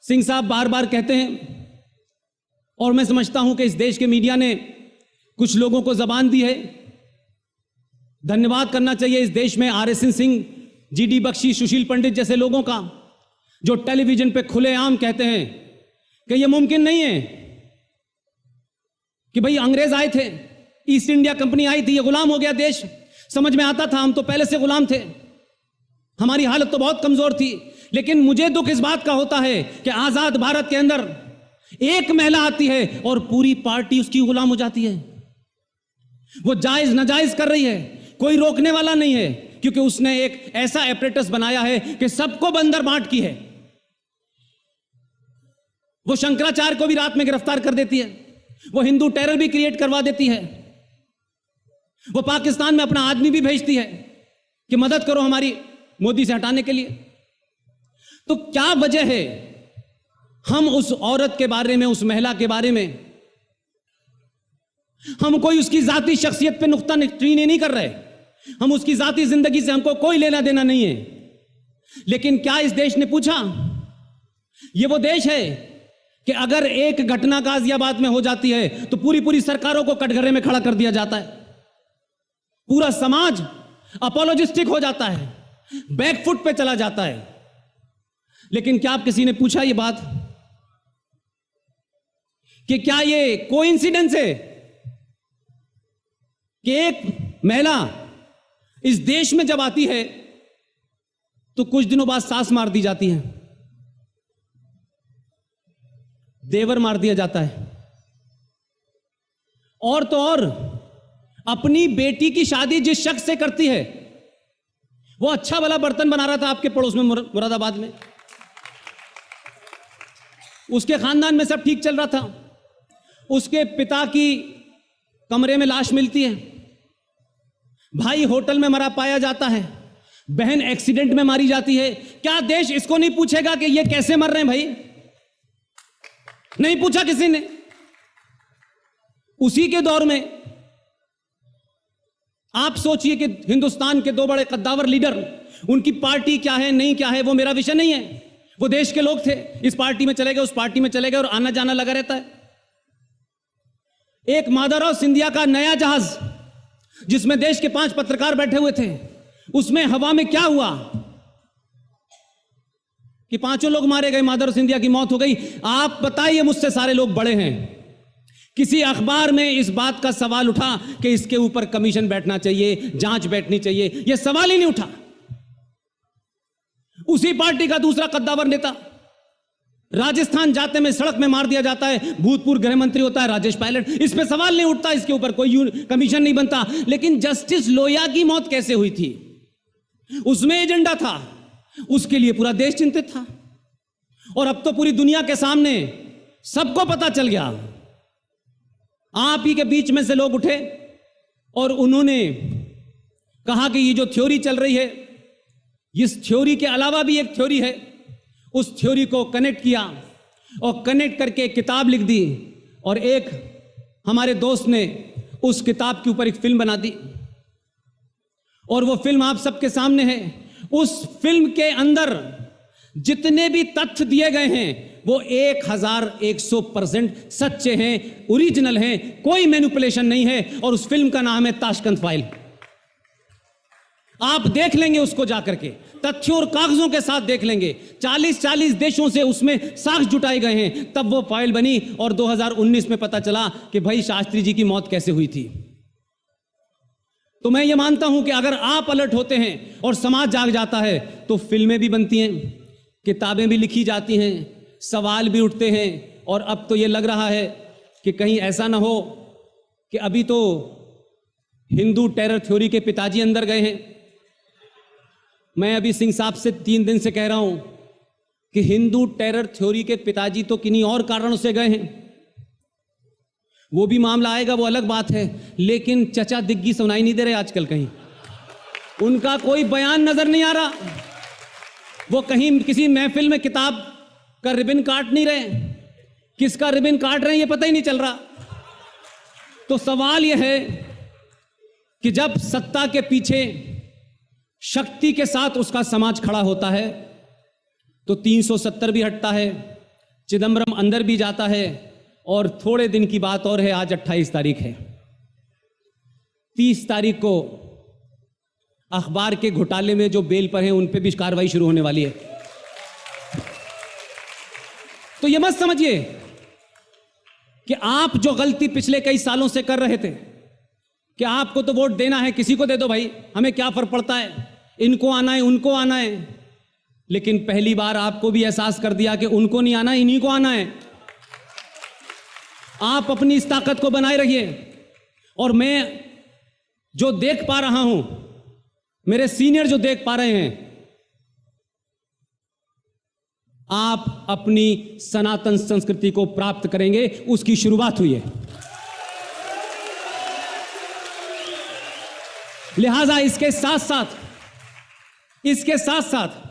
सिंह साहब बार बार कहते हैं, और मैं समझता हूं कि इस देश के मीडिया ने कुछ लोगों को जबान दी है। धन्यवाद करना चाहिए इस देश में RSN सिंह, GD बख्शी, सुशील पंडित जैसे लोगों का, जो टेलीविजन पे खुलेआम कहते हैं कि यह मुमकिन नहीं है कि भाई अंग्रेज आए थे, ईस्ट इंडिया कंपनी आई थी, ये गुलाम हो गया देश। समझ में आता था, हम तो पहले से गुलाम थे, हमारी हालत तो बहुत कमजोर थी। लेकिन मुझे दुख इस बात का होता है कि आजाद भारत के अंदर एक महिला आती है और पूरी पार्टी उसकी गुलाम हो जाती है। वो जायज नाजायज कर रही है, कोई रोकने वाला नहीं है, क्योंकि उसने एक ऐसा एपरेटस बनाया है कि सबको बंदर बांट की है। वो शंकराचार्य को भी रात में गिरफ्तार कर देती है, वो हिंदू टेरर भी क्रिएट करवा देती है, वो पाकिस्तान में अपना आदमी भी भेजती है कि मदद करो हमारी मोदी से हटाने के लिए। तो क्या वजह है हम उस औरत के बारे में, उस महिला के बारे में, हम कोई उसकी जाती शख्सियत पे नुक्ता चीनी नहीं कर रहे, हम उसकी जाती जिंदगी से हमको कोई लेना देना नहीं है। लेकिन क्या इस देश ने पूछा? यह वो देश है कि अगर एक घटना गाजियाबाद में हो जाती है तो पूरी पूरी सरकारों को कटघरे में खड़ा कर दिया जाता है, पूरा समाज अपोलोजिस्टिक हो जाता है, बैकफुट पे चला जाता है। लेकिन क्या आप किसी ने पूछा ये बात कि क्या ये कोइंसिडेंस है कि एक महिला इस देश में जब आती है तो कुछ दिनों बाद सास मार दी जाती है, देवर मार दिया जाता है, और तो और अपनी बेटी की शादी जिस शख्स से करती है वो अच्छा भला बर्तन बना रहा था आपके पड़ोस में मुरादाबाद में, उसके खानदान में सब ठीक चल रहा था, उसके पिता की कमरे में लाश मिलती है, भाई होटल में मरा पाया जाता है, बहन एक्सीडेंट में मारी जाती है। क्या देश इसको नहीं पूछेगा कि ये कैसे मर रहे हैं? भाई नहीं पूछा किसी ने। उसी के दौर में आप सोचिए कि हिंदुस्तान के दो बड़े कद्दावर लीडर, उनकी पार्टी क्या है नहीं क्या है वो मेरा विषय नहीं है, वो देश के लोग थे, इस पार्टी में चले गए उस पार्टी में चले गए और आना जाना लगा रहता है। एक माधवराव सिंधिया का नया जहाज जिसमें देश के 5 पत्रकार बैठे हुए थे, उसमें हवा में क्या हुआ कि 5 लोग मारे गए, माधवराव सिंधिया की मौत हो गई। आप बताइए, मुझसे सारे लोग बड़े हैं, किसी अखबार में इस बात का सवाल उठा कि इसके ऊपर कमीशन बैठना चाहिए, जांच बैठनी चाहिए? यह सवाल ही नहीं उठा। उसी पार्टी का दूसरा कद्दावर नेता राजस्थान जाते में सड़क में मार दिया जाता है, भूतपूर्व गृह मंत्री होता है राजेश पायलट, इस पे सवाल नहीं उठता, इसके ऊपर कोई कमीशन नहीं बनता। लेकिन जस्टिस लोहिया की मौत कैसे हुई थी, उसमें एजेंडा था, उसके लिए पूरा देश चिंतित था। और अब तो पूरी दुनिया के सामने सबको पता चल गया। आप ही के बीच में से लोग उठे और उन्होंने कहा कि ये जो थ्योरी चल रही है, इस थ्योरी के अलावा भी एक थ्योरी है, उस थ्योरी को कनेक्ट किया और कनेक्ट करके एक किताब लिख दी। और एक हमारे दोस्त ने उस किताब के ऊपर एक फिल्म बना दी और वो फिल्म आप सबके सामने है। उस फिल्म के अंदर जितने भी तथ्य दिए गए हैं वो 1100% सच्चे हैं, ओरिजिनल हैं, कोई मैनिपुलेशन नहीं है। और उस फिल्म का नाम है ताशकंद फाइल। आप देख लेंगे उसको जाकर के, तथ्यों और कागजों के साथ देख लेंगे। 40 देशों से उसमें साक्ष्य जुटाए गए हैं, तब वो फाइल बनी और 2019 में पता चला कि भाई शास्त्री जी की मौत कैसे हुई थी। तो मैं ये मानता हूं कि अगर आप अलर्ट होते हैं और समाज जाग जाता है तो फिल्में भी बनती हैं, किताबें भी लिखी जाती हैं, सवाल भी उठते हैं। और अब तो ये लग रहा है कि कहीं ऐसा ना हो कि अभी तो हिंदू टेरर थ्योरी के पिताजी अंदर गए हैं। मैं अभी सिंह साहब से 3 दिन से कह रहा हूं कि हिंदू टेरर थ्योरी के पिताजी तो किन्हीं और कारणों से गए हैं, वो भी मामला आएगा, वो अलग बात है। लेकिन चचा दिग्गी सुनाई नहीं दे रहे आजकल, कहीं उनका कोई बयान नजर नहीं आ रहा। वो कहीं किसी महफिल में किताब का रिबन काट नहीं रहे, किसका रिबन काट रहे हैं ये पता ही नहीं चल रहा। तो सवाल यह है कि जब सत्ता के पीछे शक्ति के साथ उसका समाज खड़ा होता है तो 370 भी हटता है, चिदम्बरम अंदर भी जाता है और थोड़े दिन की बात और है, आज 28 तारीख है, 30 तारीख को अखबार के घोटाले में जो बेल पर हैं उन पे भी कार्रवाई शुरू होने वाली है। तो ये मत समझिए कि आप जो गलती पिछले कई सालों से कर रहे थे कि आपको तो वोट देना है, किसी को दे दो भाई, हमें क्या फर्क पड़ता है, इनको आना है उनको आना है। लेकिन पहली बार आपको भी एहसास कर दिया कि उनको नहीं आना, इन्हीं को आना है। आप अपनी इस ताकत को बनाए रहिए। और मैं जो देख पा रहा हूं, मेरे सीनियर जो देख पा रहे हैं, आप अपनी सनातन संस्कृति को प्राप्त करेंगे, उसकी शुरुआत हुई है। लिहाजा इसके साथ साथ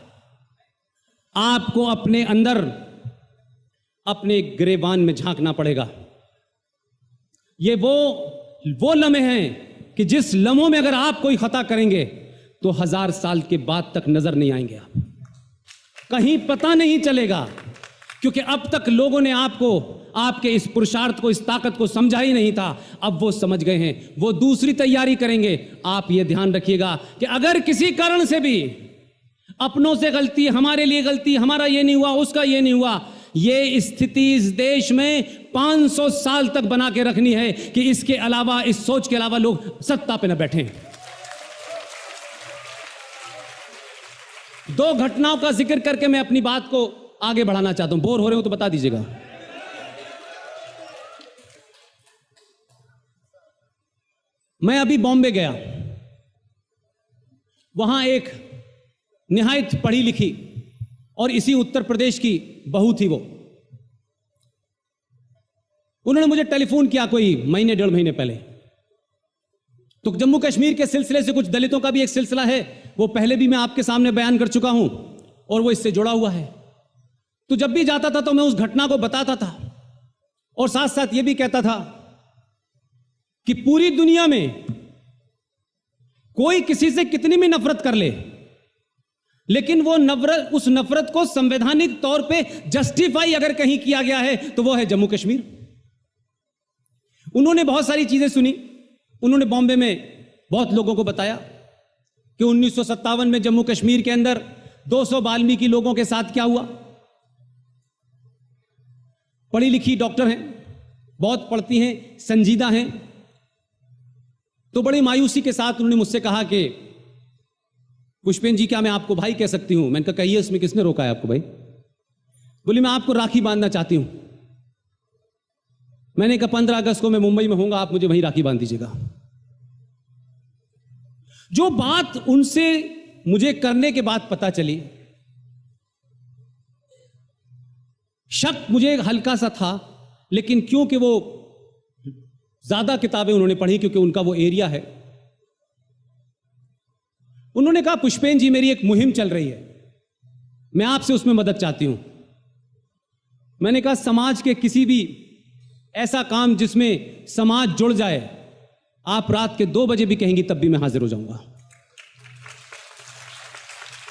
आपको अपने अंदर, अपने गिरेबान में झांकना पड़ेगा। ये वो लम्हे हैं कि जिस लम्हों में अगर आप कोई खता करेंगे तो 1000 साल के बाद तक नजर नहीं आएंगे, आप कहीं पता नहीं चलेगा, क्योंकि अब तक लोगों ने आपको, आपके इस पुरुषार्थ को, इस ताकत को समझा ही नहीं था। अब वो समझ गए हैं, वो दूसरी तैयारी करेंगे। आप ये ध्यान रखिएगा कि अगर किसी कारण से भी अपनों से गलती, हमारे लिए गलती, हमारा ये नहीं हुआ, उसका ये नहीं हुआ, ये स्थिति इस देश में 500 साल तक बना के रखनी है कि इसके अलावा, इस सोच के अलावा लोग सत्ता पे न बैठे। 2 घटनाओं का जिक्र करके मैं अपनी बात को आगे बढ़ाना चाहता हूं। बोर हो रहे हो तो बता दीजिएगा। मैं अभी बॉम्बे गया, वहां एक निहायत पढ़ी लिखी और इसी उत्तर प्रदेश की बहू थी। वो, उन्होंने मुझे टेलीफोन किया कोई महीने 1.5 महीने पहले। तो जम्मू कश्मीर के सिलसिले से कुछ दलितों का भी एक सिलसिला है, वो पहले भी मैं आपके सामने बयान कर चुका हूं और वो इससे जुड़ा हुआ है। तो जब भी जाता था तो मैं उस घटना को बताता था और साथ साथ ये भी कहता था कि पूरी दुनिया में कोई किसी से कितनी भी नफरत कर ले, लेकिन वो नफरत, उस नफरत को संवैधानिक तौर पे जस्टिफाई अगर कहीं किया गया है तो वो है जम्मू कश्मीर। उन्होंने बहुत सारी चीजें सुनी। उन्होंने बॉम्बे में बहुत लोगों को बताया कि 1957 में जम्मू कश्मीर के अंदर 200 वाल्मीकि लोगों के साथ क्या हुआ। पढ़ी लिखी डॉक्टर हैं, बहुत पढ़ती हैं, संजीदा हैं। तो बड़ी मायूसी के साथ उन्होंने मुझसे कहा कि पुष्पेंद्र जी, क्या मैं आपको भाई कह सकती हूं? मैंने कहा कहिए, इसमें किसने रोका है आपको भाई? बोली मैं आपको राखी बांधना चाहती हूं। मैंने कहा 15 अगस्त को मैं मुंबई में होऊंगा, आप मुझे वहीं राखी बांध दीजिएगा। जो बात उनसे मुझे करने के बाद पता चली, शक मुझे हल्का सा था, लेकिन क्योंकि वो ज्यादा किताबें उन्होंने पढ़ी, क्योंकि उनका वो एरिया है। उन्होंने कहा पुष्पेंद्र जी, मेरी एक मुहिम चल रही है, मैं आपसे उसमें मदद चाहती हूं। मैंने कहा समाज के किसी भी ऐसा काम जिसमें समाज जुड़ जाए, आप रात के 2 बजे भी कहेंगी तब भी मैं हाजिर हो जाऊंगा।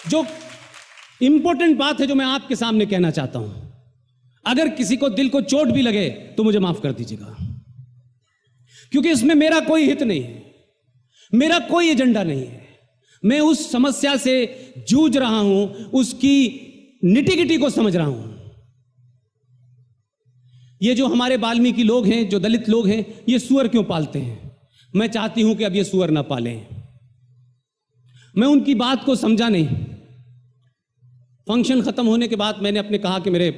जो इंपॉर्टेंट बात है जो मैं आपके सामने कहना चाहता हूं, अगर किसी को दिल को चोट भी लगे तो मुझे माफ कर दीजिएगा, क्योंकि इसमें मेरा कोई हित नहीं है, मेरा कोई एजेंडा नहीं है। मैं उस समस्या से जूझ रहा हूं, उसकी निटिगिटी को समझ रहा हूं। ये जो हमारे वाल्मीकि लोग हैं, जो दलित लोग हैं, ये सुअर क्यों पालते हैं? मैं चाहती हूं कि अब ये सुअर ना पालें। मैं उनकी बात को समझा नहीं। फंक्शन खत्म होने के बाद मैंने अपने कहा कि मेरे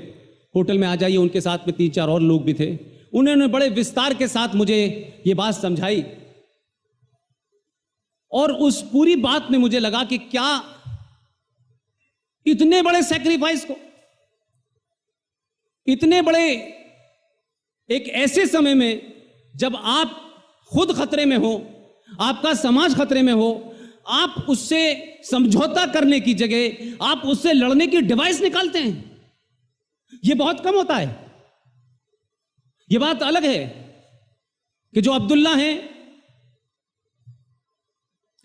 होटल में आ जाइए। उनके साथ में 3-4 और लोग भी थे। उन्होंने बड़े विस्तार के साथ मुझे ये बात समझाई और उस पूरी बात में मुझे लगा कि क्या इतने बड़े सैक्रिफाइस को, इतने बड़े एक ऐसे समय में जब आप खुद खतरे में हो, आपका समाज खतरे में हो, आप उससे समझौता करने की जगह आप उससे लड़ने की डिवाइस निकालते हैं। यह बहुत कम होता है। यह बात अलग है कि जो अब्दुल्ला हैं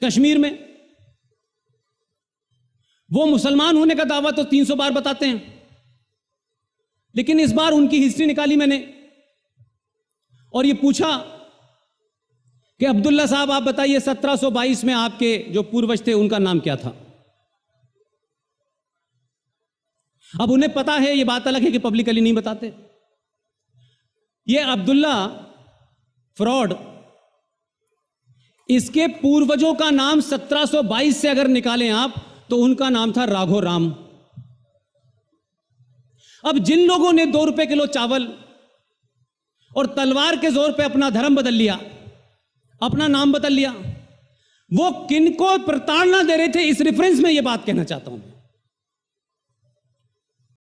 कश्मीर में, वो मुसलमान होने का दावा तो 300 बार बताते हैं, लेकिन इस बार उनकी हिस्ट्री निकाली मैंने और ये पूछा कि अब्दुल्ला साहब आप बताइए 1722 में आपके जो पूर्वज थे उनका नाम क्या था। अब उन्हें पता है, ये बात अलग है कि पब्लिकली नहीं बताते। ये अब्दुल्ला फ्रॉड, इसके पूर्वजों का नाम 1722 से अगर निकालें आप तो उनका नाम था राघो राम। अब जिन लोगों ने 2 रुपए किलो चावल और तलवार के जोर पे अपना धर्म बदल लिया, अपना नाम बदल लिया, वो किनको प्रताड़ना दे रहे थे, इस रेफरेंस में यह बात कहना चाहता हूं।